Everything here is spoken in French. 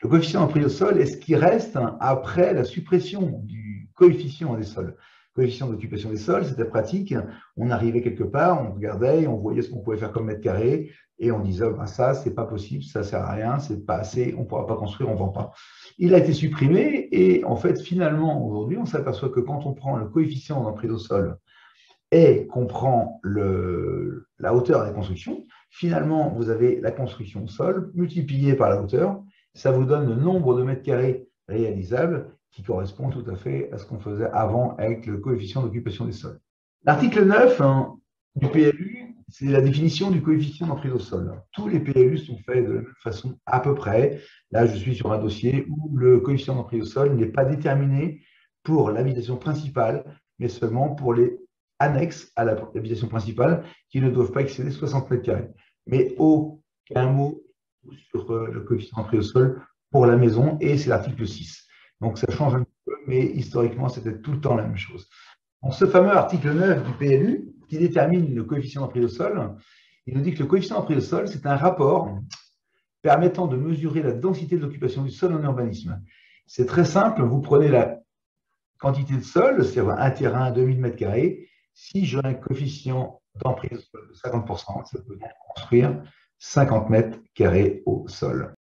Le coefficient d'emprise au sol est ce qui reste après la suppression du coefficient des sols. Coefficient d'occupation des sols, c'était pratique. On arrivait quelque part, on regardait, on voyait ce qu'on pouvait faire comme mètre carré, et on disait, oh ben ça, c'est pas possible, ça sert à rien, c'est pas assez, on pourra pas construire, on vend pas. Il a été supprimé, et en fait, finalement, aujourd'hui, on s'aperçoit que quand on prend le coefficient d'emprise au sol et qu'on prend la hauteur des constructions, finalement, vous avez la construction au sol multipliée par la hauteur, ça vous donne le nombre de mètres carrés réalisables qui correspond tout à fait à ce qu'on faisait avant avec le coefficient d'occupation des sols. L'article 9 du PLU, c'est la définition du coefficient d'emprise au sol. Tous les PLU sont faits de la même façon à peu près. Là, je suis sur un dossier où le coefficient d'emprise au sol n'est pas déterminé pour l'habitation principale, mais seulement pour les annexes à l'habitation principale qui ne doivent pas excéder 60 mètres carrés. Mais aucun mot sur le coefficient d'emprise au sol pour la maison, et c'est l'article 6. Donc ça change un peu, mais historiquement, c'était tout le temps la même chose. Donc, ce fameux article 9 du PLU, qui détermine le coefficient d'emprise au sol, il nous dit que le coefficient d'emprise au sol, c'est un rapport permettant de mesurer la densité de l'occupation du sol en urbanisme. C'est très simple, vous prenez la quantité de sol, c'est-à-dire un terrain à 2000 m², si j'ai un coefficient d'emprise au sol de 50%, ça peut donc construire 50 m² au sol.